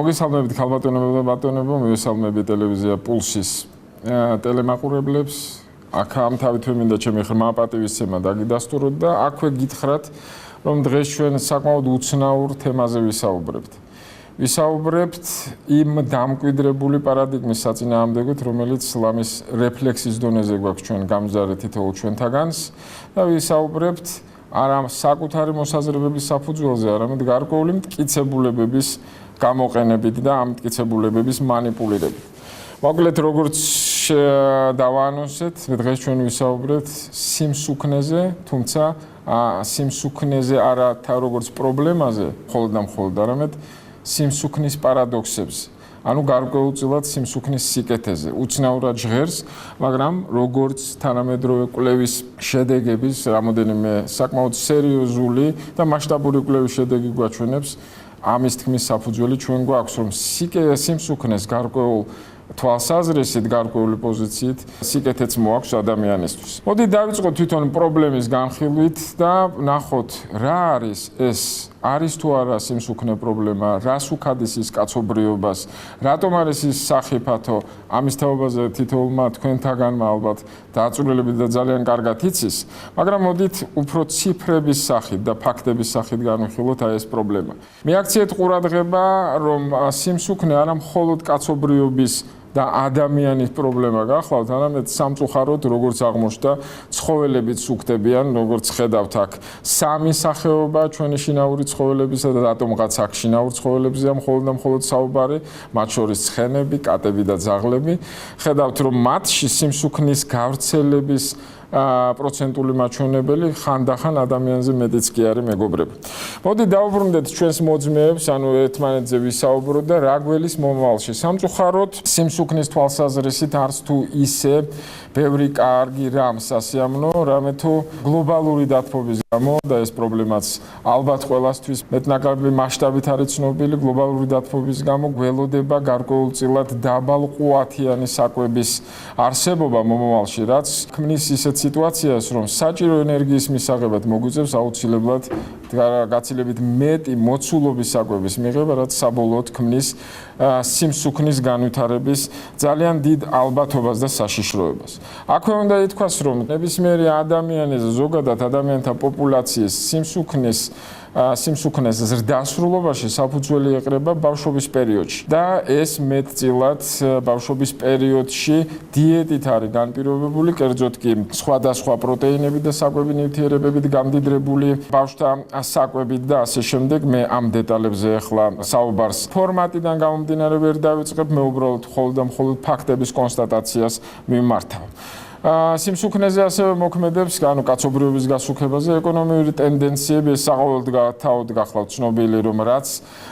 მოგესალმებით ქალბატონებო და ბატონებო, მივესალმები ტელევიზია პულსის ტელემაყურებლებს. აქ ამ თავით მინდა ჩემი ღრმა პატივისცემა დაგიდასტუროთ და აქვე გითხრათ, რომ დღეს ჩვენ საკმაოდ უცნაურ თემაზე ვისაუბრებთ. ვისაუბრებთ იმ დამკვიდრებული პარადიგმის საწინააღმდეგოდ, რომელიც ლამის რეფლექსის დონეზე გვაქვს ჩვენ გამზარე თითოეულ ჩვენთაგანს და ვისაუბრებთ არა საკუთარი მოსაზრებების საფუძველზე, არამედ გარკვეული მტკიცებულებების გამოყენებით და ამ მტკიცებულებების манипулირებით. მოკლედ როგორც დავაანონსეთ, დღეს ჩვენ ვისაუბრებთ სიმსუქნეზე, თუმცა სიმსუქნეზე არა როგორც პრობლემაზე, მხოლოდ და მხოლოდ, არამედ სიმსუქნის პარადოქსებზე. ანუ გარკვეულწილად სიმსუქნის სიკეთეზე. უცნაურად ჟღერს, მაგრამ როგორც თანამედროვე კვლევის შედეგების რამოდენიმე საკმაოდ სერიოზული და მასშტაბური კვლევის შედეგი გვაჩვენებს, ამის თქმის საფუძველი ჩვენ გვაქვს, რომ სიმსუქნეს გარკვეულ თვალსაზრისით, გარკვეული პოზიციით სიკეთეც მოაქვს ადამიანისთვის. მოდით დავიწყოთ თვითონ პრობლემის განხილვით და ნახოთ რა არის ეს, არის თუ არა სიმსუქნე პრობლემა, რას უქადის ის კაცობრიობას, რატომ არის ის სახიფათო, ამის თაობაზე თითოეულმა თქვენთაგანმა ალბათ დაწვრილებით და ძალიან კარგად იცის, მაგრამ მოდით უფრო ციფრების სახით და ფაქტების სახით განვიხილოთ აი ეს პრობლემა. მიაქციეთ ყურადღება, რომ სიმსუქნე არა მხოლოდ კაცობრიობის და ადამიანის პრობლემა გახლავთ, არამედ სამწუხაროდ, როგორც აღმოჩნდა, ცხოველებიც სუქდებიან, როგორც ხედავთ აქ. სამი სახეობა ჩვენი შინაური ცხოველებისა და რატომღაც აქ შინაურ ცხოველებზეა მხოლოდ და მხოლოდ საუბარი, მათ შორის ცხენები, კატები და ძაღლები. ხედავთ, რომ მათში სიმსუქნის გავრცელების პროცენტული მაჩვენებელი ხანდახან ადამიანზე მეტიც კი არის მეგობრებო. მოდით დავუბრუნდეთ ჩვენს მოძმეებს, ანუ ერთმანეთზე ვისაუბროთ და რა გველის მომავალში. სამწუხაროდ, სიმსუქნის თვალსაზრისით არც თუ ისე ბევრი კარგი რამ სასიამოვნო, რამე თუ გლობალური დათბობის გამო და ეს პრობლემაც ალბათ ყველასთვის მეტნაკლები მასშტაბით არის ცნობილი, გლობალური დათბობის გამო გველოდება გარკვეულწილად დაბალყუათიანი საკვების არსებობა მომავალში, რაც ქმნის ისეთ სიტუაციას, რომ საჭირო ენერგიის მისაღებად მოგვიწევს აუცილებლად გაცილებით მეტი მოცულობის საკვების მიღება, რაც საბოლოოდ ქმნის სიმსუქნის განვითარების ძალიან დიდ ალბათობას და საშიშროებას. აქვე უნდა ითქვას, რომ ნებისმიერი ადამიანის, ზოგადად ადამიანთა პოპულაციის სიმსუქნეს ზრდასრულობაში საფუძველი ეყრება ბავშვობის პერიოდში და ეს მეტწილად ბავშვობის პერიოდში დიეტით არის განპირობებული, კერძოდ კი სხვადასხვა პროტეინებით და საკვები ნივთიერებებით გამდიდრებული ბავშვთა საკვებით და ასე შემდეგ. მე ამ დეტალებზე ახლა საუბარს ფორმატიდან გამომდინარე ვერ დავიწყებ, მე უბრალოდ მხოლოდ და მხოლოდ ფაქტების კონსტატაციას მიმართავ. სიმსუქნეზე ასევე მოქმედებს, ანუ კაცობრიობის გასუქებაზე ეკონომიური ტენდენციები, საყოველთაოდ გახლავთ ცნობილი, რომ რაც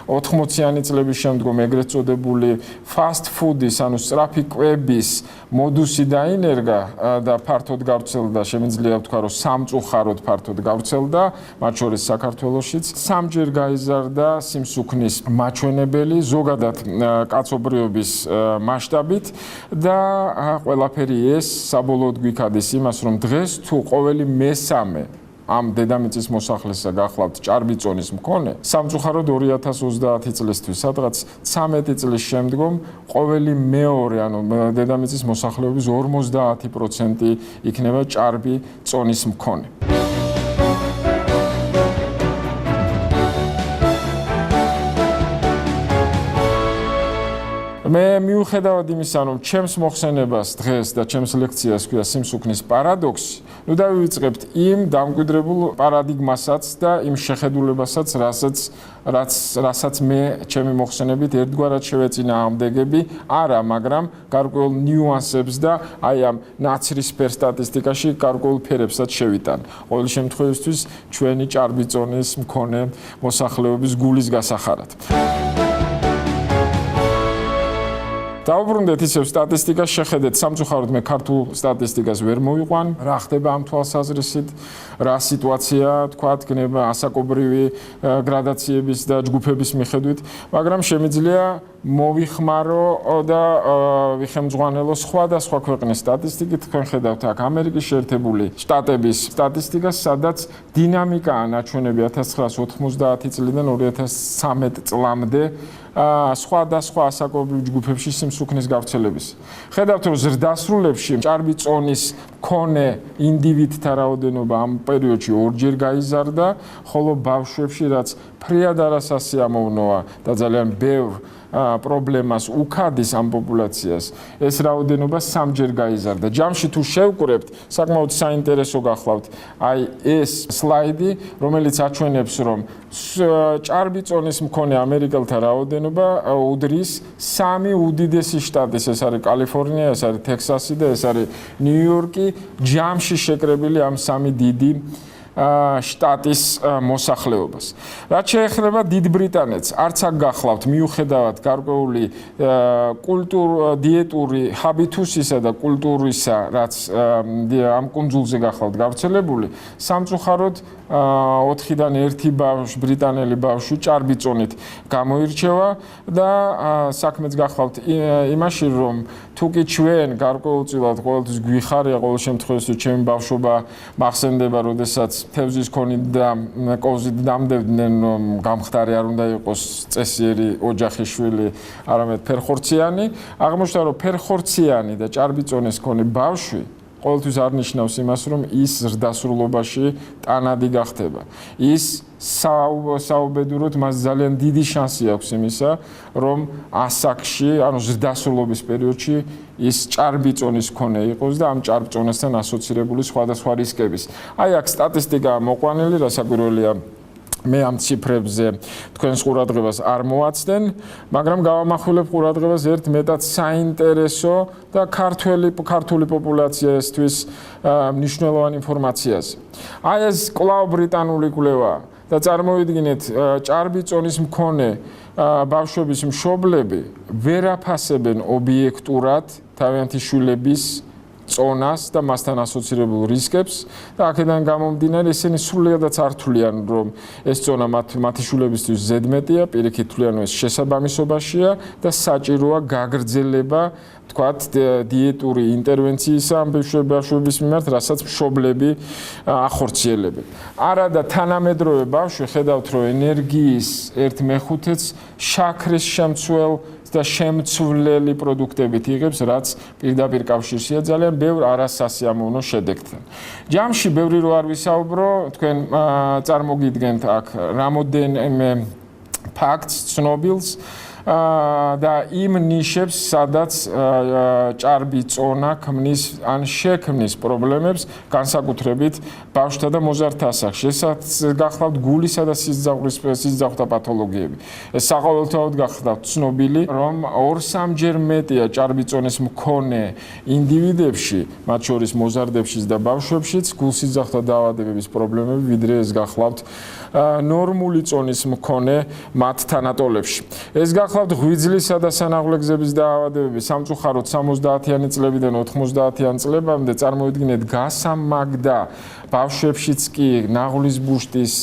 80-იანი წლების შემდგომ ეგრეთ წოდებული fast food-ის, ანუ სწრაფი კვების მოდუსი დაინერგა და ფართოდ გავრცელდა, შემიძლია ვთქვა, რომ სამწუხაროდ ფართოდ გავრცელდა, მათ შორის საქართველოშიც. სამჯერ გაიზარდა სიმსუქნის მაჩვენებელი ზოგადად კაცობრიობის მასშტაბით და ყველაფერი ეს საბოლოოდ გვიქადის იმას, რომ დღეს თუ ყოველი მესამე ამ დედამიწის მოსახლესა გახლავთ ჭარბიწონის მქონე, სამწუხაროდ 2030 წლისთვის, სადღაც 13 წლის შემდგომ ყოველი მეორე, ანუ დედამიწის მოსახლეობის 50% იქნება ჭარბი წონის მქონე. მე მიუხედავად იმისა, რომ ჩემს მოხსენებას დღეს და ჩემს ლექციას ქვია სიმსუქნის პარადოქსი, ნუ დავივიწყებთ იმ დამკვიდრებულ პარადიგმასაც და იმ შეხედულებასაც, რასაც მე ჩემი მოხსენებით ერთგვარად შევეწინააღმდეგები, არა, მაგრამ გარკვეულ ნიუანსებს და აი ამ ნაცრისფერ სტატისტიკაში გარკვეულ ფერებსაც შევიტან. ყოველ შემთხვევაში ჩვენი ჭარბი წონის მქონე მოსახლეობის გულის გასახარად. დავუბრუნდეთ ისევ სტატისტიკას, შეხედეთ, სამწუხაროდ მე ქართულ სტატისტიკას ვერ მოვიყვან, რა ხდება ამ თვალსაზრისით, რა სიტუაცია, თქვათ, გნება ასაკობრივი გრადაციების და ჯგუფების მიხედვით, მაგრამ შემიძლია მოვიხმარო და ვიხემძღვანელო სხვადასხვა ქვეყნის სტატისტიკით. თქვენ ხედავთ აქ ამერიკის შეერთებული შტატების სტატისტიკას, სადაც დინამიკაა ნაჩვენები 1990 წლიდან 2013 წლამდე სხვადასხვა ასაკობრივ ჯგუფებში სიმსუქნის გავრცელების. ხედავთ, რომ ზრდასრულებში ჭარბი წონის მქონე ინდივიდთა რაოდენობა ამ პერიოდში ორჯერ გაიზარდა, ხოლო ბავშვებში, რაც ფრიად არასასიამოვნოა და ძალიან ბევრ პრობლემას უქადის ამ პოპულაციას, ეს რაოდენობა სამჯერ გაიზარდა. ჯამში თუ შევკრებთ, საკმაოდ საინტერესო გახლავთ აი ეს სლაიდი, რომელიც აჩვენებს, რომ ჭარბი წონის მქონე ამერიკელთა რაოდენობა უდრის სამი უდიდესი შტატის, ეს არის კალიფორნია, ეს არის ტექსასი და ეს არის ნიუ-იორკი, ჯამში შეკრებილი ამ სამი დიდი შტატის მოსახლეობას. რაც შეეხება დიდ ბრიტანეთს, არც აქ გახლავთ მიუხედავად გარკვეული დიეტური ჰაბიტუსისა და კულტურისა, რაც ამ კუნძულზე გახლავთ გავრცელებული, სამწუხაროდ 4-დან 1 ბრიტანელი ბავშვი ჭარბი წონით გამოირჩევა და საქმეც გახლავთ იმაში, რომ თუკი ჩვენ გარკვეულწილად ყოველთვის გვიხარია ყოველ შემთხვევაში ჩემი ბავშვობა მახსენდება, როდესაც თევზის ქონით და კოვზით დამდებდნენ, რომ გამხდარი არ უნდა იყოს წესიერი ოჯახის შვილი, არამედ ფერხორციანი. აღმოჩნდა, რომ ფერხორციანი და ჭარბი წონის მქონე ბავშვი ყოველთვის არ ნიშნავს იმას, რომ ის ზრდასრულობაში ტანადი გახდება. ის საუბედუროდ მას ძალიან დიდი შანსი აქვს იმისა, რომ ასაკში, ანუ ზრდასრულობის პერიოდში ის ჭარბი წონის მქონე იყოს და ამ ჭარბ წონასთან ასოცირებული სხვადასხვა რისკების. აი აქ სტატისტიკაა მოყვანილი, რასაკვირველია, მე ამ ციფრებზე თქვენს ყურადღებას არ მოვაცდენ, მაგრამ გავამახვილებ ყურადღებას ერთ მეტად საინტერესო და ქართული პოპულაციისთვის მნიშვნელოვან ინფორმაციაზე. აი ეს კვლავ ბრიტანული კვლევაა და წარმოვიდგინეთ, ჭარბი წონის მქონე ბავშვების მშობლები ვერ აფასებენ ობიექტურად თავიანთი შვილების წონას და მასთან ასოცირებულ რისკებს და აქედან გამომდინარე ისინი სრულიადაც არ თვლიან, რომ ეს წონა მათი შვილებისთვის ზედმეტია, პირიქით თვლიან, რომ ეს შესაბამისობაშია და საჭიროა გაგრძელება, თქვათ, დიეტური ინტერვენციისა ამ ბავშვების მიმართ, რასაც მშობლები ახორციელებენ. არა და თანამედროვე ბავშვი ხედავთ, რომ ენერგიის 1/5-ს შაქრის შემცველ და შემცვლელი პროდუქტებით იღებს, რაც პირდაპირ კავშირშია ძალიან ბევრ არასასიამოვნო შედეგთან. ჯამში ბევრი რო არ ვისაუბრო, თქვენ წარმოგიდგენთ აქ რამოდენიმე ფაქტს, ცნობილს და იმ ნიშებს, სადაც ჭარბი წონა ქმნის ან შექმნის პრობლემებს, განსაკუთრებით ბავშვთა და მოზარდთა ასაკში. ესაც გახლავთ გულისა და სისძაღვრთა პათოლოგიები. ეს საყოველთაოდ გახლავთ ცნობილი, რომ 2-3ჯერ მეტია ჭარბი წონის მქონე ინდივიდებში, მათ შორის მოზარდებშიც და ბავშვებშიც, გულსისძაღვრთა დაავადებების პრობლემები, ვიდრე ეს გახლავთ ნორმული წონის მქონე მათ თანატოლებში. ეს გახლავთ ღვიძლისა და სანაღვლეგზების დაავადებები, სამწუხაროდ 70-იანი წლებიდან 90-იანი წლებამდე წარმოვიდგინეთ გასამაგდა ბავშვებშიც კი ნაღლის ბუშტის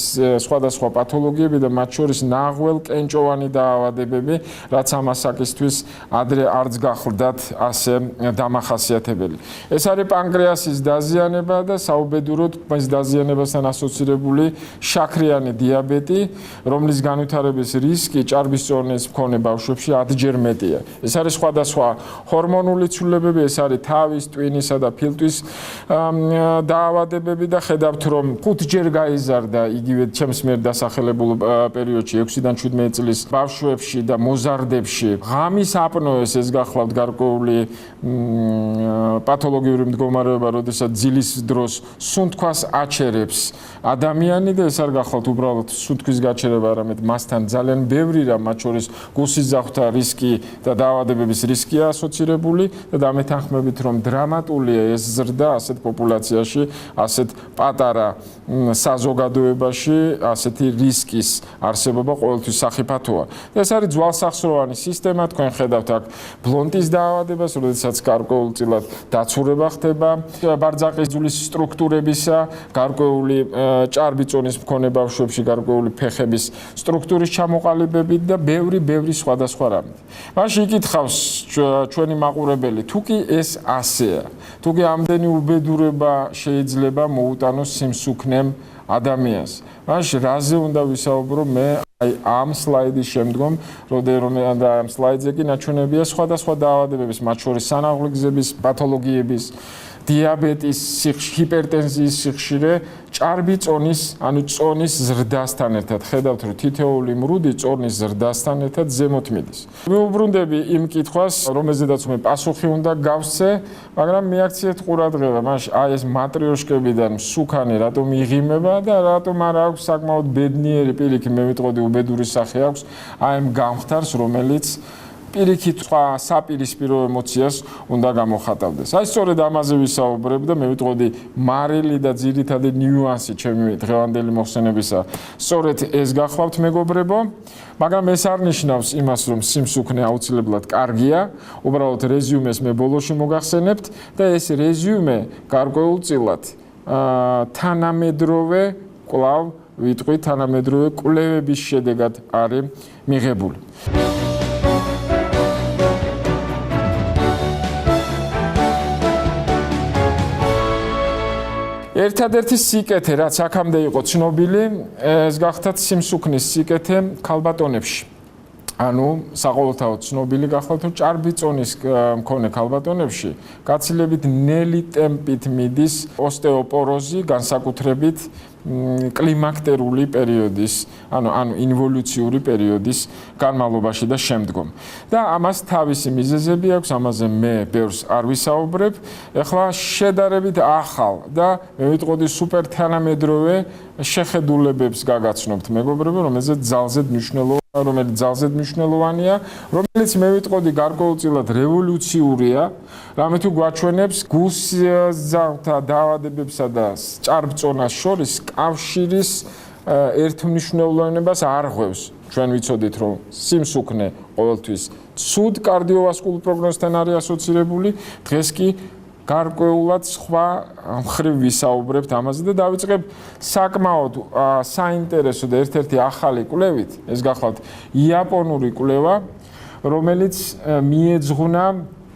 სხვადასხვა პათოლოგიები და მათ შორის ნაღველკენჭოვანი დაავადებები, რაც ამ ასაკისთვის ადრე არც გახლდათ ასე დამახასიათებელი. ეს არის პანკრეასის დაზიანება და საუბედუროდ მის დაზიანებასთან ასოცირებული შაქრიანი დიაბეტი, რომლის განვითარების რისკი ჭარბის წონის მქონე ბავშვებში 10ჯერ მეტია. ეს არის სხვადასხვა ჰორმონული ცვლილებები, ეს არის თავის, ტვინისა და ფილტვის დაავადებები და ხედავთ, რომ 5ჯერ გაიზარდა იგივე ჩემს მიერ დასახელებულ პერიოდში 6-დან 17 წლის ბავშვებში და მოზარდებში ღამის აპნოეს, ეს გახლავთ გარკვეული პათოლოგიური მდგომარეობა, როდესაც ძილის დროს სუნთქვას აჩერებს ადამიანი და ეს არ გახლავთ უბრალოდ სუნთქვის გაჩერება, არამედ მასთან ძალიან ბევრი რამ, მათ შორის გულსისძაღვრთა რისკი და დაავადებების რისკია ასოცირებული და დამეთანხმებით, რომ დრამატულია ეს ზრდა ასეთ პოპულაციაში, ასეთ პატარა საზოგადოებაში, ასეთი რისკის არსებობა ყოველთვის სახიფათოა. ეს არის ძვალსახსროვანი სისტემა, თქვენ ხედავთ აქ ბლონტის დაავადებას, როდესაც გარკვეულწილად დაცურება ხდება ბარძაყის ძვლის სტრუქტურებისა, გარკვეული ჭარბი წონის მქონე ბავშვებში გარკვეული ფეხების სტრუქტურის ჩამოყალიბებით და ბევრი სხვადასხვა რამით. მაშინ იკითხავს ჩვენი მაყურებელი, თუ კი ეს ასეა, თუ კი ამდენი უბედურება შეიძლება მოუტანოს სიმსუქნემ ადამიანს. მაშინ რაზე უნდა ვისაუბრო მე აი ამ სლაიდის შემდგომ, როდესაც და ამ სლაიდზე კი ნაჩვენებია სხვადასხვა დაავადებების, მათ შორის სანაღვლიგზების პათოლოგიების, დიაბეტის, ჰიპერტენზიის სიხშირე, ჭარბი წონის, ანუ წონის ზრდასთან ერთად. ხედავთ, რომ თითოეული მრუდი წონის ზრდასთან ერთად ზემოთ მიდის. ვიუბრუნდები იმ კითხვას, რომელზედაც მე პასუხი უნდა გავსცე, მაგრამ მიაქციეთ ყურადღება, მაშინ აი ეს მატრიოშკებიდან სუქანი რატომ იღიმება და რატომ არ აქვს საკმაოდ ბედნიერი პირიქით, მე ვიტყოდი უბედური სახე აქვს აი ამ გამხდარს, რომელიც პირიქით სხვა საპირისპირო ემოციას უნდა გამოხატავდეს. აი სწორედ ამაზე ვისაუბრებ და მე ვიტყოდი მარილი და ძირითადი ნიუანსი ჩემი დღევანდელი მოხსენებისა. სწორედ ეს გახლავთ მეგობრებო, მაგრამ ეს არ ნიშნავს იმას, რომ სიმსუქნე აუცილებლად კარგია. უბრალოდ რეზიუმეს მე ბოლოში მოგახსენებთ და ეს რეზიუმე გარკვეულწილად თანამედროვე კვლავ ვიტყვი თანამედროვე კვლევების შედეგად არის მიღებული. ერთადერთი სიკეთე, რაც აქამდე იყო ცნობილი, ეს გახდათ სიმსუქნის სიკეთე ქალბატონებში. ანუ საყოველთაოდ ცნობილი გახლავთ, რომ ჭარბი წონის მქონე ქალბატონებში გაცილებით ნელი ტემპით მიდის ოსტეოპოროზი, განსაკუთრებით კლიმაქტერული პერიოდის, ანუ ინვოლუციური პერიოდის განმავლობაში და შემდგომ. და ამას თავისი მიზეზები აქვს, ამაზე მე ბევრს არ ვისაუბრებ. ეხლა შედარებით ახალ და მე ვიტყოდი სუპერ თანამედროვე შეხედულებებს გაგაცნობთ მეგობრებო, რომელიც ძალზედ მნიშვნელოვანია, რომელიც მე ვიტყოდი გარკვეულწილად რევოლუციურია, რამე თუ გვაჩვენებს გულსძაღლთა დაავადებებსა და ჭარბწონას შორის კავშირის ერთმნიშვნელოვნებას არღვევს. ჩვენ ვიცოდით, რომ სიმსუქნე ყოველთვის ცუდ კარდიოვასკულურ პროგნოზთან არის ასოცირებული, დღეს კი გარკვეულად სხვა მხრივ ვისაუბრებთ ამაზე და დავიწყებ საკმაოდ საინტერესო და ერთ-ერთი ახალი კვლევით, ეს გახლავთ იაპონური კვლევა, რომელიც მიეძღვნა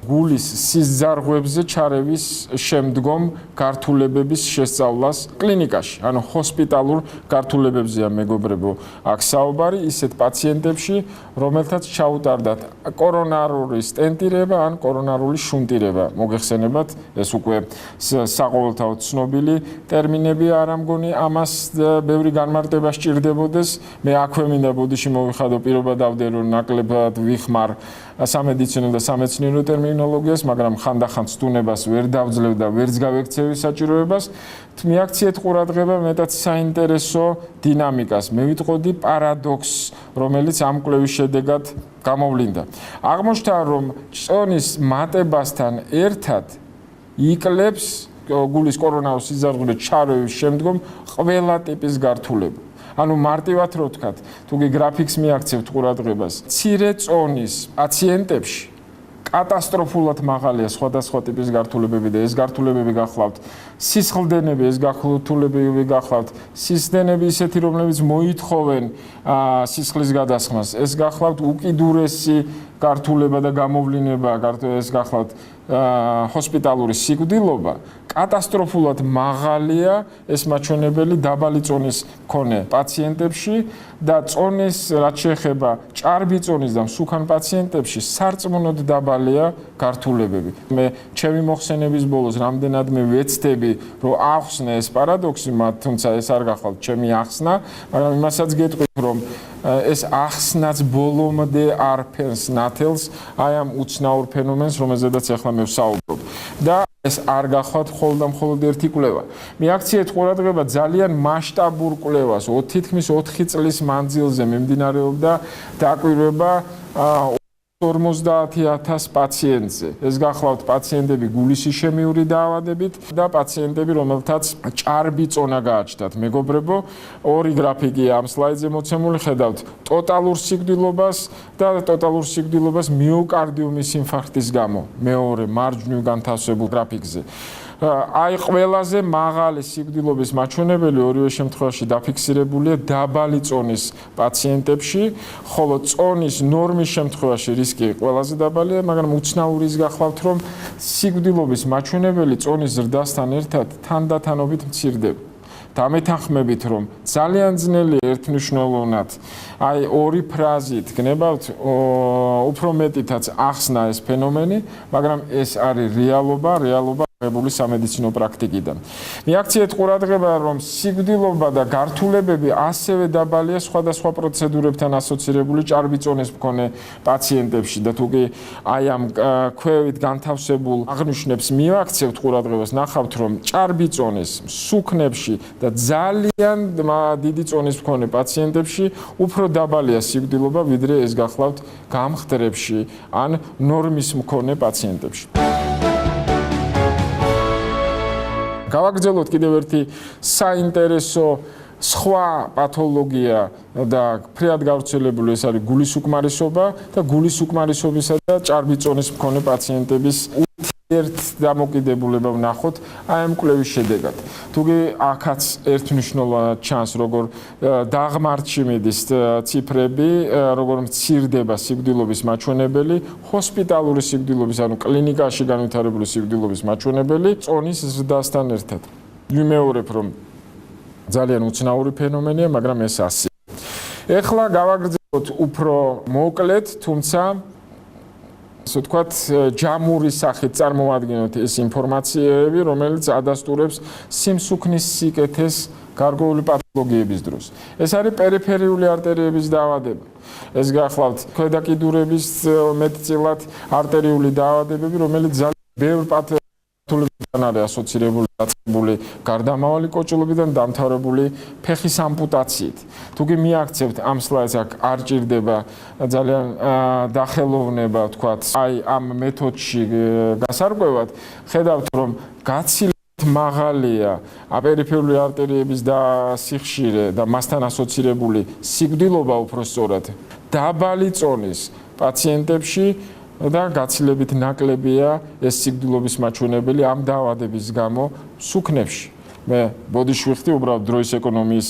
გულის სისძარღვებზე ჩარევის შემდგომ გართულებების შესწავლას კლინიკაში, ანუ ჰოსპიტალურ გართულებებზეა მეგობრებო აქ საუბარი ისეთ პაციენტებში, რომელთაც ჩაუტარდათ კორონარული სტენტირება ან კორონარული შუნტირება. მოგეხსენებათ, ეს უკვე საყოველთაოდ ცნობილი ტერმინები არ ამგონი ამას ბევრი განმარტება სჭირდებოდეს. მე აქვე მინდა ბოდიში მოვიხადო პირობა დავდე რომ ნაკლებად ვიხმარ სამედიცინო და სამეცნიერო ტერმინოლოგიას, მაგრამ ხანდახან სტუნებას ვერ დავძლევ და ვერც გავექცევი საჭიროებას. მიაქციეთ ყურადღება მეტად საინტერესო დინამიკას. მე ვიტყოდი პარადოქსს, რომელიც ამ კვლევის შედეგად გამოვლინდა. აღმოჩნდა, რომ წონის მატებასთან ერთად იკლებს გულის კორონარულ სისძარღვზე ჩარევის შემდგომ ყველა ტიპის გართულება. ანუ მარტივად რო ვთქვათ, თუ კი გრაფიკს მიაქცევთ ყურადღებას, მცირე წონის პაციენტებში კატასტროფულად მაღალია სხვადასხვა ტიპის გართულებები და ეს გართულებები გახლავთ სისხლდენები, ეს გართულებები გახლავთ სისხლდენები ისეთი, რომლებიც მოითხოვენ სისხლის გადასხმას, ეს გახლავთ უკიდურესი გართულება და გამოვლინება, ეს გახლავთ ჰოსპიტალური სიკვდილობა, კატასტროფულად მაღალია ეს მაჩვენებელი დაბალი წონის მქონე პაციენტებში და წონის რაც შეეხება ჭარბი წონის და მსუქან პაციენტებში სარწმუნოდ დაბალია გართულებები. მე ჩემი მოხსენების ბოლოს რამდენადმე ვეცდები, რომ ახსნე ეს პარადოქსი, თუმცა ეს არ გახლავთ ჩემი ახსნა, მაგრამ იმასაც გეტყვით, რომ ეს ახსნაც ბოლომდე არ ფენს ნათელს აი ამ უცნაურ ფენომენს, რომელზედაც ახლა მე ვსაუბრობ. და ეს არ გახლავთ მხოლოდ ერთი კვლევა. მიაქციეთ ყურადღება ძალიან მასშტაბურ კვლევას, თითქმის 4 წლის მანძილზე მიმდინარეობდა დაკვირვება 50,000 პაციენტზე. ეს გახლავთ პაციენტები გულისშემიური დაავადებით და პაციენტები, რომელთაც ჭარბი წონა გააჩნდათ. მეგობრებო, ორი გრაფიკია ამ სლაიდზე მოცემული, ხედავთ ტოტალურ სიკვდილობას და ტოტალურ სიკვდილობას მიოკარდიუმის ინფარქტის გამო. მეორე მარჯვნივ განთავსებულ გრაფიკზე. აი ყველაზე მაღალი სიკვდილობის მაჩვენებელი ორივე შემთხვევაში დაფიქსირებულია დაბალი წონის პაციენტებში, ხოლო წონის ნორმის შემთხვევაში რისკი ყველაზე დაბალია, მაგრამ უცნაური ის გახლავთ, რომ სიკვდილობის მაჩვენებელი წონის ზრდასთან ერთად თანდათანობით მცირდება. დამეთანხმებით, რომ ძალიან ძნელი ერთმნიშვნელოვნად აი ორი ფრაზით გნებავთ უფრო მეტითაც ახსნა ეს ფენომენი, მაგრამ ეს არის რეალობა ღებული სამედიცინო პრაქტიკიდან. მიაქციეთ ყურადღება, რომ სიკვდილობა და გართულებები ასევე დაბალია სხვადასხვა პროცედურებთან ასოცირებული ჭარბი წონის მქონე პაციენტებში და თუ კი აი ამ ქვევით განთავსებულ აღნიშვნებს მივაქცევთ ყურადღებას, ნახავთ, რომ ჭარბი წონის სუქნებში და ძალიან დიდი წონის მქონე პაციენტებში უფრო დაბალია სიკვდილობა, ვიდრე ეს გახლავთ გამხდრებში ან ნორმის მქონე პაციენტებში. გავაგრძელოთ კიდევ ერთი საინტერესო სხვა პათოლოგია და ფრიად გავრცელებული ეს არის გულის უკმარისობა და გულის უკმარისობისა და ჭარბი წონის მქონე პაციენტების ერთ დამოკიდებულება ვნახოთ აი ამ კვლევის შედეგად. თუკი აქაც ერთმნიშვნელოვნად ჩანს, როგორ დაღმართში მიდის ციფრები, როგორ მცირდება სიკვდილობის მაჩვენებელი, ჰოსპიტალური სიკვდილობის, ანუ კლინიკაში განვითარებული სიკვდილობის მაჩვენებელი წონის ზრდასთან ერთად. ვიმეორებ, რომ ძალიან უცნაური ფენომენია, მაგრამ ეს ასე. ეხლა გავაგრძელოთ უფრო მოკლედ, თუმცა ასე ვთქვათ, ჯამური სახით წარმოვადგინოთ ეს ინფორმაციები, რომელიც ადასტურებს სიმსუქნის სიკეთეს გარკვეული პათოლოგიების დროს. ეს არის პერიფერიული არტერიების დაავადება. ეს გახლავთ ქვედაკიდურების მეტწილად არტერიული დაავადებები, რომელიც ძალიან ბევრ პათოლოგიასთან არის ასოცირებული, დაწყებული გარდამავალი კოჭლობიდან დამთავრებული ფეხის ამპუტაციით. თუ კი მიაქცევთ ამ სლაიდს, აქ არ ჭირდება ძალიან დახელოვნება, ვთქვათ, აი ამ მეთოდში გასარკვევად, ხედავთ, რომ გაცილებთ მაღალია პერიფერიული არტერიების სიხშირე და მასთან ასოცირებული სიკვდილობა უпроსწორად დაბალი წონის პაციენტებში და გაცილებით ნაკლებია ეს სიკვდილობის მაჩვენებელი ამ დაავადების გამო სუქნებში. მე ბოდიში ვიხდი, უბრალოდ დროის ეკონომიის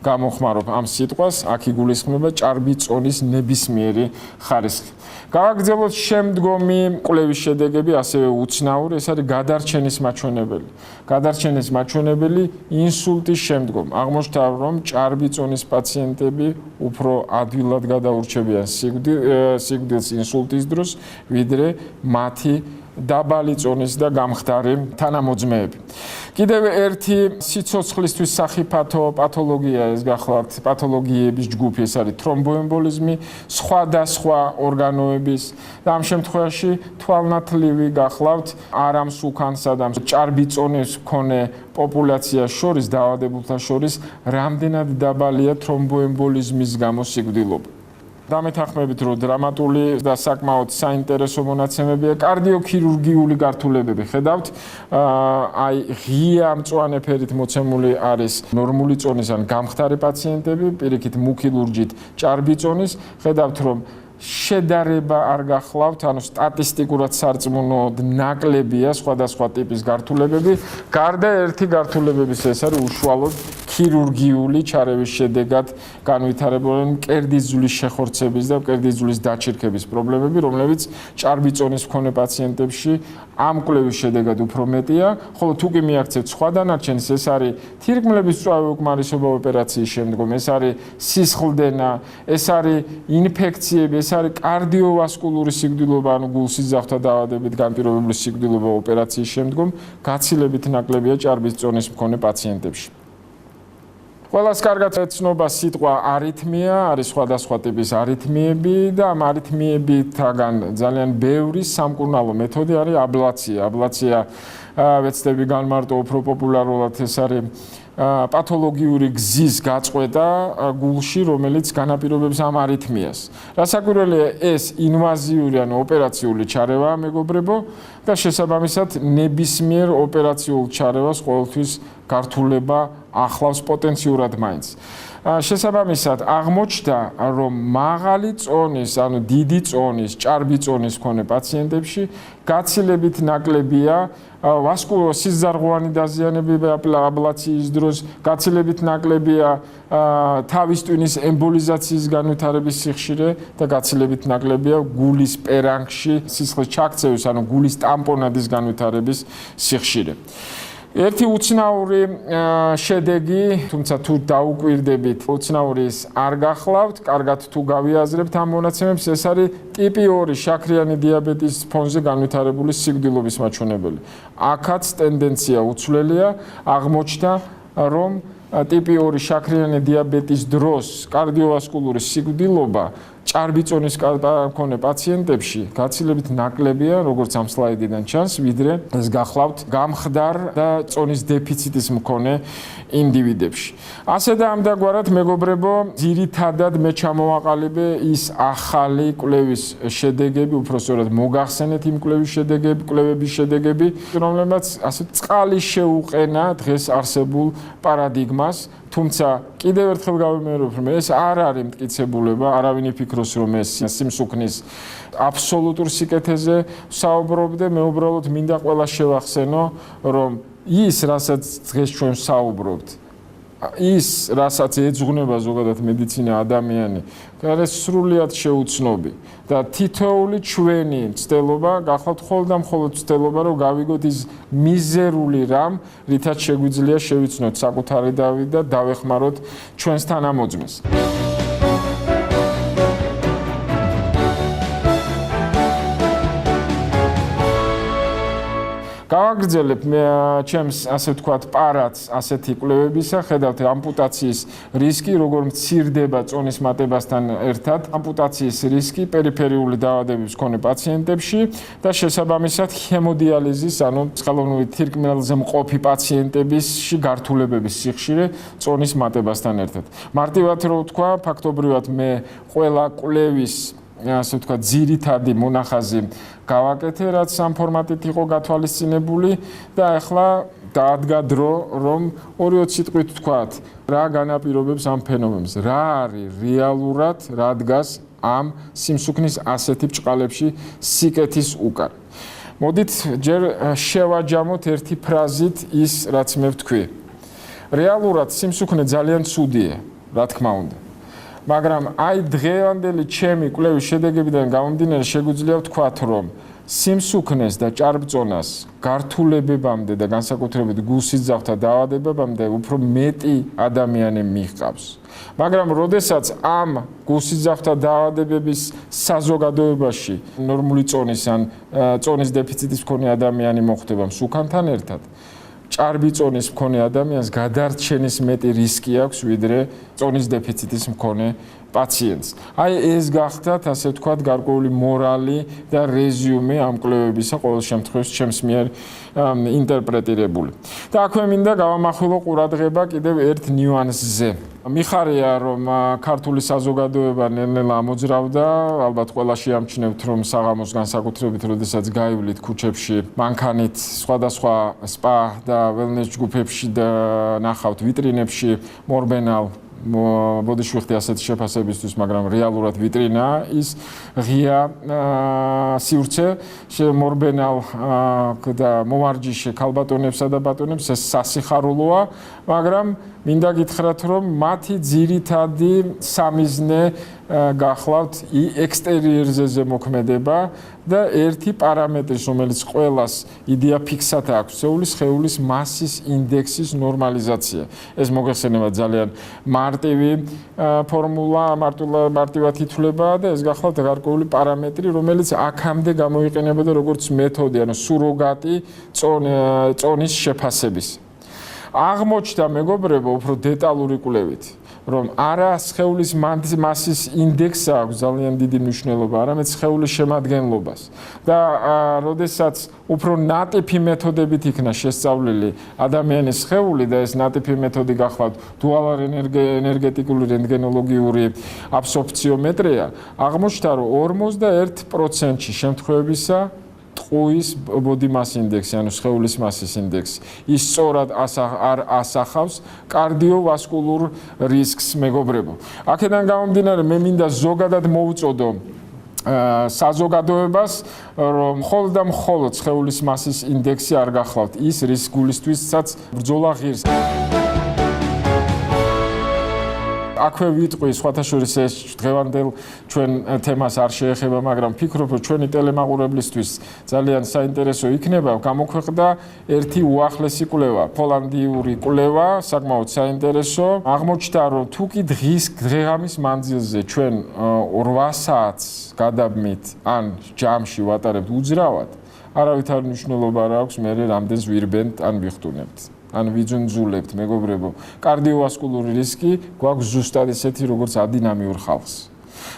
გამოხმარობ ამ სიტყვას, აქ იგულისხმება ჭარბი წონის ნებისმიერი ხარისხი. გავაგრძელოთ შემდგომი კვლევის შედეგები, ასევე უცნაური, ეს არის გადარჩენის მაჩვენებელი. გადარჩენის მაჩვენებელი ინსულტის შემდგომ. აღმოჩნდა, რომ ჭარბი წონის პაციენტები უფრო ადვილად გადაურჩებიან სიკვდილს ინსულტის დროს, ვიდრე მათი დაბალი წონის და გამხდარი თანამოძმეები. კიდევ ერთი სიცოცხლისთვის სახიფათო პათოლოგია, ეს გახლავთ პათოლოგიების ჯგუფი, ეს არის თრომბოემბოლიზმი, სხვადასხვა ორგანოების და ამ შემთხვევაში თვალნათლივი გახლავთ არამსუქანსა და ჭარბი წონის მქონე პოპულაციას შორის, დაავადებულთა შორის, რამდენად დაბალია თრომბოემბოლიზმის გამო სიკვდილობა. დამეთანხმებით, რომ დრამატული და საკმაოდ საინტერესო მონაცემებია კარდიოქირურგიული გართულებები. ხედავთ, აი ღია მწვანე ფერით მოცემული არის ნორმული წონის ან გამხდარი პაციენტები, პირიქით მუქი ლურჯით ჭარბი წონის. ხედავთ, რომ შედარება არ გახლავთ, ანუ სტატისტიკურად სარწმუნოდ ნაკლებია სხვადასხვა ტიპის გართულებები. გარდა ერთი გართულებების, ეს არის უშუალოდ ქირურგიული ჩარევის შედეგად განვითარებული მკერდის ძვლის შეხორცების და მკერდის ძვლის დაჩირქების პრობლემები, რომლებიც ჭარბი წონის მქონე პაციენტებში ამ კვლევის შედეგად უფრო მეტია, ხოლო თუ კი მიაქცევთ სხვა დანარჩენს, ეს არის თირკმლების სწრაფი უკმარისობა ოპერაციის შემდგომ, ეს არის სისხლდენა, ეს არის ინფექციები, ეს არის კარდიოვასკულური სიკვდილობა, ანუ გულსიძახთა დაავადებით განპირობებული სიკვდილობა ოპერაციის შემდგომ, გაცილებით ნაკლებია ჭარბის წონის მქონე პაციენტებში. ყველას კარგად ეცნობა სიტყვა არითმია, არის სხვადასხვა ტიპის არითმიები და ამ არითმიებისგან ძალიან ბევრი სამკურნალო მეთოდი არის აბლაცია. აბლაცია ვეცდები განმარტო უფრო პოპულარულად, ეს არის პათოლოგიური გზის გაწყვეტა გულში, რომელიც განაპირობებს ამ არითმიას. რასაკვირველია, ეს ინვაზიური ან ოპერაციული ჩარევაა, მეგობრებო, და შესაბამისად ნებისმიერ ოპერაციულ ჩარევას ყოველთვის გართულება ახლავს პოტენციურად მაინც. შესაბამისად აღმოჩნდა, რომ მაღალი წონის, ანუ დიდი წონის, ჭარბი წონის მქონე პაციენტებში გაცილებით ნაკლებია სისხლძარღვოვანი დაზიანებები აბლაციის დროს, გაცილებით ნაკლებია თავის ტვინის ემბოლიზაციის განვითარების სიხშირე და გაცილებით ნაკლებია გულის პერანგში სისხლის ჩაქცევის, ანუ გულის ტამპონადის განვითარების სიხშირე. ერთი უცნაური შედეგი, თუმცა თუ დაუკვირდებით, უცნაური ის არ გახლავთ, კარგად თუ გავიაზრებთ ამ მონაცემებს, ეს არის ტიპი 2 შაქრიანი დიაბეტის ფონზე განვითარებული სიკვდილობის მაჩვენებელი. აქაც ტენდენცია უცვლელია, აღმოჩნდა, რომ ტიპი 2 შაქრიანი დიაბეტის დროს კარდიოვასკულური სიკვდილობა ჭარბი წონის მქონე პაციენტებში გაცილებით ნაკლებია, როგორც ამ სლაიდიდან ჩანს, ვიდრე ეს გახლავთ გამხდარ და წონის დეფიციტის მქონე ინდივიდებში. ასე და ამდაგვარად, მეგობრებო, ძირითადად მე ჩამოვაყალიბე ის ახალი კვლევის შედეგები, უпростоრად მოგახსენეთ იმ კვლევების შედეგები, რომლებიც ასე წყალი შეუყენა დღეს არსებულ პარადიგმას. თუმცა კიდევ ერთხელ გავიმეორებ, რომ ეს არ არის მტკიცებულება, არავინ იფიქროს, რომ ეს სიმსუქნის აბსოლუტურ სიკეთეზე საუბრობდე, მე უბრალოდ მინდა ყველას შევახსენო, რომ ის, რასაც დღეს ჩვენ საუბრობთ, ის, რასაც ეძღვნება ზოგადად მედიცინა ადამიანი, არის სრულიად შეუცნობი და თითოეული ჩვენი ცდელობა გახლავთ მხოლოდ და მხოლოდ ცდელობა, რომ გავიგოთ ის მიზერული რამ, რითაც შეგვიძლია შევიცნოთ საკუთარი დავით და დავეხმაროთ ჩვენს თანამოძმეს. გავაგრძელებ ჩემს ასე ვთქვათ პარადს ასეთი კვლევებისა, ხედავთ ამპუტაციის რისკი, როგორ მცირდება წონის მატებასთან ერთად, ამპუტაციის რისკი პერიფერიული დაავადების მქონე პაციენტებში და შესაბამისად ჰემოდიალიზის, ანუ ხელოვნური თირკმელზე მყოფი პაციენტებისში გართულებების სიხშირე წონის მატებასთან ერთად. მარტივად რო ვთქვა, ფაქტობრივად მე ყველა კვლევის ასე ვთქვათ, ძირითადი მონახაზი გავაკეთე, რაც ამ ფორმატით იყო გათვალისწინებული და ახლა დაადგა დრო, რომ 2-20 სიტყვით ვთქვათ, რა განაპირობებს ამ ფენომენს, რა არის რეალურად, რა დგას ამ სიმსუქნის ასეთი ბრჭყალებში სიკეთის უკან. მოდით ჯერ შევაჯამოთ ერთი ფრაზით ის, რაც მე ვთქვი. რეალურად სიმსუქნე ძალიან ცუდია, რა თქმა უნდა. მაგრამ აი დღევანდელი ჩემი კვლევის შედეგებიდან გამომდინარე შეგვიძლია ვთქვათ, რომ სიმსუქნეს და ჭარბწონას გართულებებამდე და განსაკუთრებით გულსიძახთა დაავადებებამდე უფრო მეტი ადამიანი მიჰყავს. მაგრამ როდესაც ამ გულსიძახთა დაავადებების საზოგადოებაში ნორმული წონის ან წონის დეფიციტის მქონე ადამიანი მოხვდება მსუქანთან ერთად, ჭარბი წონის მქონე ადამიანს გადარჩენის მეტი რისკი აქვს, ვიდრე წონის დეფიციტის მქონე პაციენტს. აი ეს გახდათ, ასე ვთქვათ, გარკვეული მორალი და რეზიუმე ამ კვლევებისა, ყოველ შემთხვევაში ჩემს მიერ ინტერპრეტირებული. და აქვე მინდა გავამახვილო ყურადღება კიდევ ერთ ნიუანსზე. მიხარია, რომ ქართული საზოგადოება ნელ-ნელა ამოძრავდა, ალბათ ყველა შეამჩნევთ, რომ საღამოს განსაკუთრებით, როდესაც გაივლით ქუჩებში, მანქანით, სხვადასხვა სპა და ველნეს ჯგუფებში და ნახავთ ვიტრინებში მორბენალ ბოდიშვიხტი ასეთი შეფასებისთვის, მაგრამ რეალურად ვიტრინაა ის ღია სივრცე მორბენალ და მომარჯიშე ქალბატონებსა და ბატონებს ეს სასიხარულოა, მაგრამ მინდა გითხრათ, რომ მათი ძირითადი სამიზნე გახლავთ ექსტერიერზე ზემოქმედება და ერთი პარამეტრის, რომელიც ყველას იდეა ფიქსად აქვს, სხეულის მასის ინდექსის ნორმალიზაცია. ეს მოგეხსენება ძალიან მარტივი ფორმულა, მარტივად ითვლება და ეს გახლავთ გარკვეული პარამეტრი, რომელიც აქამდე გამოიყენებოდა როგორც მეთოდი, ანუ სუროგატი წონის შეფასების. აღმოჩნდა, მეგობრებო, უფრო დეტალური კვლევით, რომ არა სხეულის მასის ინდექსს აქვს ძალიან დიდი მნიშვნელობა, არამედ სხეულის შემადგენლობას. და როდესაც უფრო ნატიფი მეთოდებით იქნა შესწავლილი ადამიანის სხეული და ეს ნატიფი მეთოდი გახლავთ დუალარ ენერგეტიკული რენტგენოლოგიური აბსორბციომეტრია, აღმოჩნდა რომ 41%-ში შემთხვევებისა ტყუის body mass index, ანუ სხეულის მასის ინდექსი, ის სწორად არ ასახავს კარდიოვასკულურ რისკს, მეგობრებო. აქედან გამომდინარე, მე მინდა ზოგადად მოვუწოდო საზოგადოებას, რომ მხოლოდ და მხოლოდ სხეულის მასის ინდექსი არ გახლავთ ის რის გულისთვისაც ბრძოლა ღირს. აქვე ვიტყვი, სხვათა შორის ეს დღევანდელ ჩვენ თემას არ შეეხება, მაგრამ ვფიქრობ, რომ ჩვენი ტელემაყურებლისთვის ძალიან საინტერესო იქნება. გამოქვეყნდა ერთი უახლესი კვლევა, ჰოლანდიური კვლევა, საკმაოდ საინტერესო. აღმოჩნდა, რომ თუ კი დღე-ღამის მანძილზე ჩვენ 8 საათს გადაბმით ან ჯამში ვატარებთ უძრავად, არავითარი მნიშვნელობა არ აქვს მე რამდენს ვირბენთ ან ვიხტუნებთ. ან ვიძუნძულებთ, მეგობრებო, კარდიოვასკულური რისკი გვაქვს ზუსტად ისეთი, როგორც ადინამიურ ხალხს.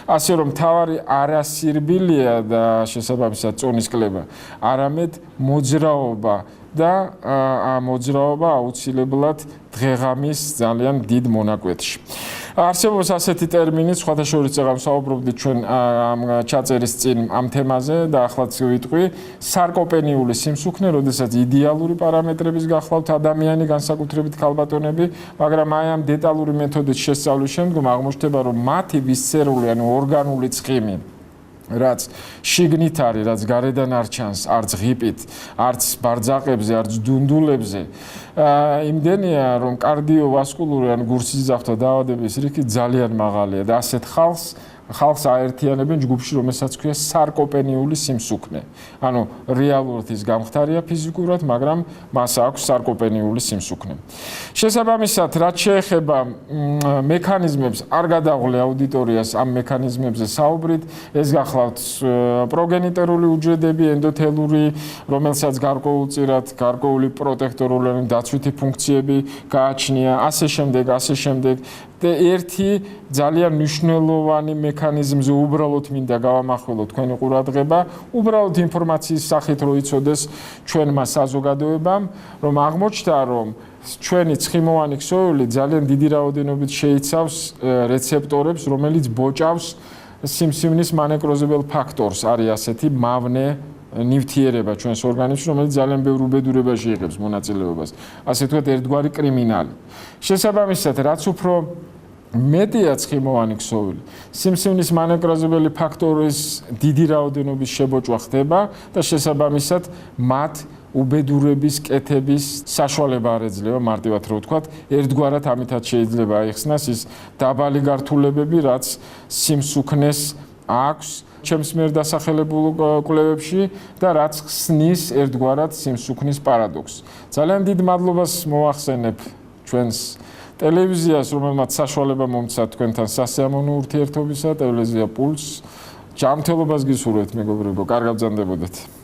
ასე რომ თავარი არა სირბილია და შესაბამისად წონის კლება, არამედ მოძრაობა და მოძრაობა აუცილებლად დღე-ღამის ძალიან დიდ მონაკვეთში. არსებობს ასეთი ტერმინი, სხვათა შორის ვსაუბრობდით ჩვენ ამ ჩაწერის წინ ამ თემაზე და ახლაც ვიტყვი, სარკოპენიული სიმსუქნე, როდესაც იდეალური პარამეტრების გახლავთ ადამიანი, განსაკუთრებით ქალბატონები, მაგრამ აი ამ დეტალური მეთოდით შესწავლის შემდგომ აღმოჩნდება, რომ მათი ვისცერული, ანუ ორგანული ცხიმი, რაც შიგნით არის, რაც გარედან არ ჩანს, არც ღიპით, არც ბარძაყებზე, არც დუნდულებზე, იმდენია, რომ კარდიოვასკულური ან გულსიზრდათა დაავადების რისკი ძალიან მაღალია და ასეთ ხალხს აერთიანებენ ჯგუფში, რომელსაც ქვია სარკოპენიული სიმსუქნე. ანუ რეალურად ის გამხდარია ფიზიკურად, მაგრამ მას აქვს სარკოპენიული სიმსუქნე. შესაბამისად, რაც შეეხება მექანიზმებს, არ გადაღვლე აუდიტორიას ამ მექანიზმებზე საუბრით, ეს გახლავთ პროგენიტორული უჯრედები, ენდოთელური, რომელსაც გარკვეულწილად გარკვეული პროტექტორული დაცვითი ფუნქციები გააჩნია, ასე შემდეგ. და ერთი ძალიან მნიშვნელოვანი მექანიზმზე უბრალოდ მინდა გავამახვილოთ თქვენი ყურადღება, უბრალოდ ინფორმაციის სახით რო იცოდეს ჩვენმა საზოგადოებამ, რომ აღმოჩნდა, რომ ჩვენი ცხიმოვანი ქსოვილი ძალიან დიდი რაოდენობით შეიცავს რეცეპტორებს, რომელიც ბოჭავს სიმსივნის მანეკროზებელ ფაქტორს, არის ასეთი მავნე ნივთიერება ჩვენს ორგანიზმში, რომელიც ძალიან ბევრ უბედურებაში იღებს მონაწილეობას. ასე ვთქვათ, ერთგვარი კრიმინალი. შესაბამისად, რაც უფრო მეტია ცხიმოვანი ქსოვილი, სიმსივნის მანეკროზებელი ფაქტორის დიდი რაოდენობის შებოჭვა ხდება და შესაბამისად მათ უბედურების კეთების საშუალება არ ეძლევა, მარტივად რო ვთქვათ, ერთგვარად ამითაც შეიძლება აიხსნას ის დაბალი გართულებები, რაც სიმსუქნეს აქვს ჩემს მიერ დასახელებულ კვლევებში და რაც ხსნის ერთგვარად სიმსუქნის პარადოქსს. ძალიან დიდ მადლობას მოვახსენებ ჩვენს ტელევიზიას, რომელმაც საშუალება მომცა თქვენთან სასიამოვნო ურთიერთობისა, ტელევიზია პულს. ჯანმრთელობას გისურვებთ, მეგობრებო, კარგად ბრძანდებოდეთ.